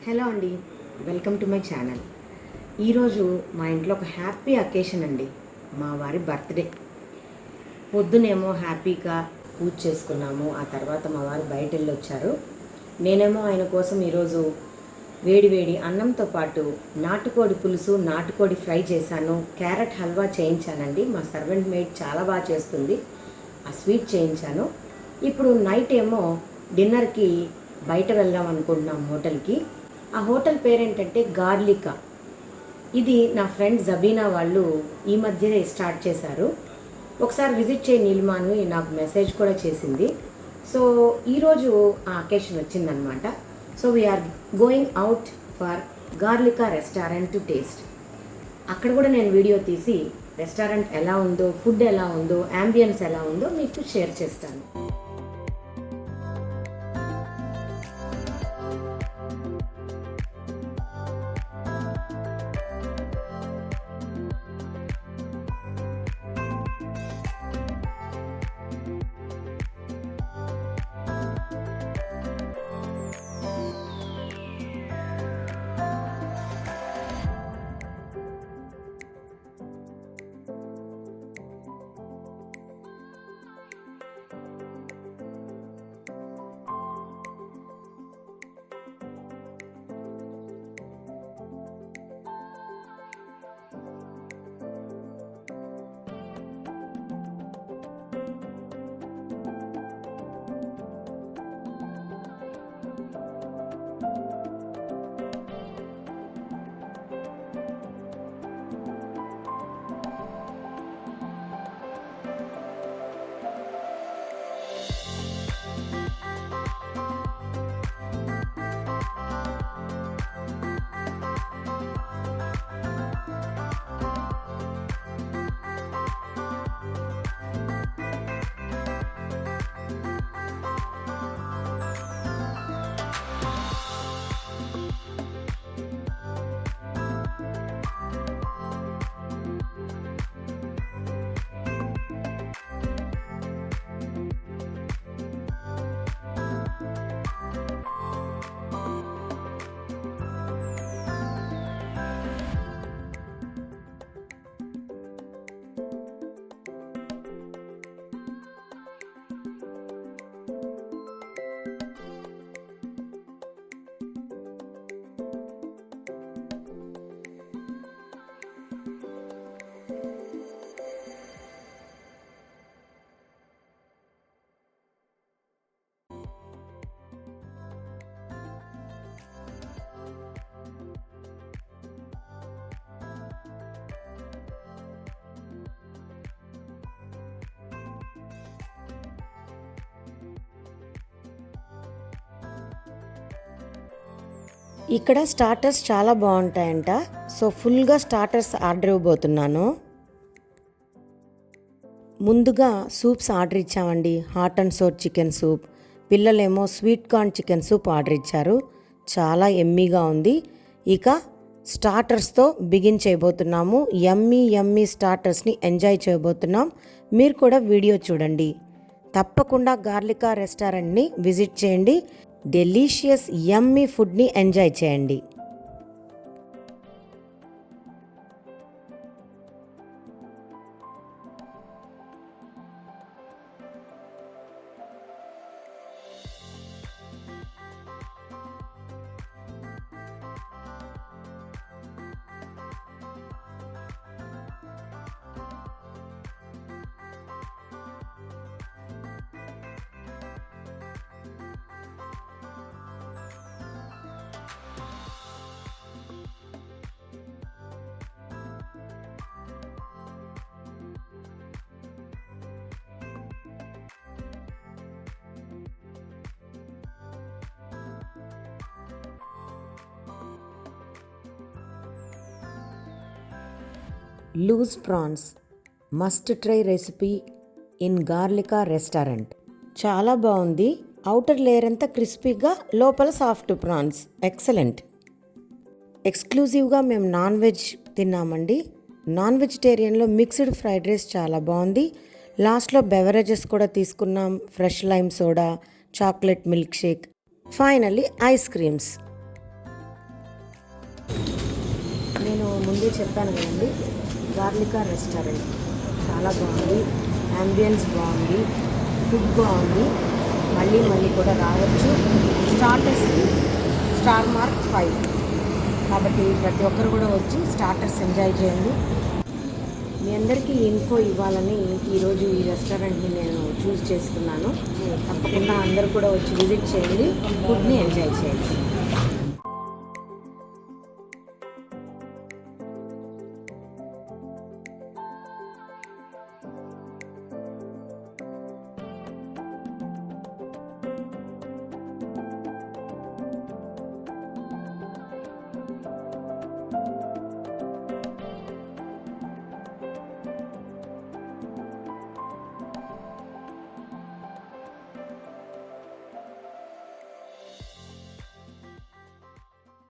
Hello అండి, welcome to my channel. ఈరోజు మా ఇంట్లో ఒక హ్యాపీ అకేషన్ అండి. మా వారి బర్త్డే. పొద్దునేమో హ్యాపీగా పూజ చేసుకున్నాము. ఆ తర్వాత మా వారు బయట వెళ్ళి వచ్చారు. నేనేమో ఆయన కోసం ఈరోజు వేడి అన్నంతో పాటు నాటుకోడి పులుసు, నాటుకోడి ఫ్రై చేశాను. క్యారెట్ హల్వా చేయించానండి. మా సర్వెంట్ మేడ్ చాలా బాగా చేస్తుంది. ఆ స్వీట్ చేయించాను. ఇప్పుడు నైట్ ఏమో డిన్నర్కి బయట వెళ్దాం అనుకుంటున్నాం హోటల్కి. ఆ హోటల్ పేరేంటంటే గార్లికా. ఇది నా ఫ్రెండ్ జబీనా వాళ్ళు ఈ మధ్య స్టార్ట్ చేశారు. ఒకసారి విజిట్ చేయి నీలిమాను నాకు మెసేజ్ కూడా చేసింది. సో ఈరోజు ఆ అకేషన్ వచ్చిందనమాట. So we're going out for Garlica restaurant to taste. అక్కడ కూడా నేను వీడియో తీసి రెస్టారెంట్ ఎలా ఉందో, ఫుడ్ ఎలా ఉందో, యాంబియన్స్ ఎలా ఉందో మీకు షేర్ చేస్తాను. ఇక్కడ స్టార్టర్స్ చాలా బాగుంటాయంట. సో ఫుల్గా స్టార్టర్స్ ఆర్డర్ ఇవ్వబోతున్నాను. ముందుగా సూప్స్ ఆర్డర్ ఇచ్చామండి. Hot and sour chicken soup, పిల్లలేమో sweet corn chicken soup order ఇచ్చారు. చాలా ఎమ్మీగా ఉంది. ఇక స్టార్టర్స్తో బిగిన్ చేయబోతున్నాము. యమ్మీ స్టార్టర్స్ని ఎంజాయ్ చేయబోతున్నాం. మీరు కూడా వీడియో చూడండి. తప్పకుండా గార్లికా రెస్టారెంట్ని విజిట్ చేయండి. డెలీషియస్ యమ్మీ ఫుడ్ని ఎంజాయ్ చేయండి. Loose prawns must try recipe in Garlica restaurant. చాలా బాగుంది. అవుటర్ లేయర్ అంతా క్రిస్పీగా, లోపల సాఫ్ట్ ప్రాన్స్. ఎక్సలెంట్. ఎక్స్క్లూజివ్గా మేము నాన్ వెజ్ తిన్నామండి. నాన్ వెజిటేరియన్లో మిక్స్డ్ ఫ్రైడ్ రైస్ చాలా బాగుంది. లాస్ట్లో బెవరేజెస్ కూడా తీసుకున్నాం. Fresh lime soda, chocolate milk shake, finally ice creams. ముందే చెప్పాను కదండి, గార్లికా రెస్టారెంట్ చాలా బాగుంది, అంబియన్స్ బాగుంది, ఫుడ్ బాగుంది, మళ్ళీ మళ్ళీ కూడా రావచ్చు. స్టార్టర్స్కి స్టార్ మార్క్ 5. కాబట్టి ప్రతి ఒక్కరు కూడా వచ్చి స్టార్టర్స్ ఎంజాయ్ చేయండి. మీ అందరికీ ఇన్ఫో ఇవ్వాలని ఈరోజు ఈ రెస్టారెంట్ని నేను చూస్ చేసుకున్నాను. తప్పకుండా అందరూ కూడా వచ్చి విజిట్ చేయండి, ఫుడ్ని ఎంజాయ్ చేయండి.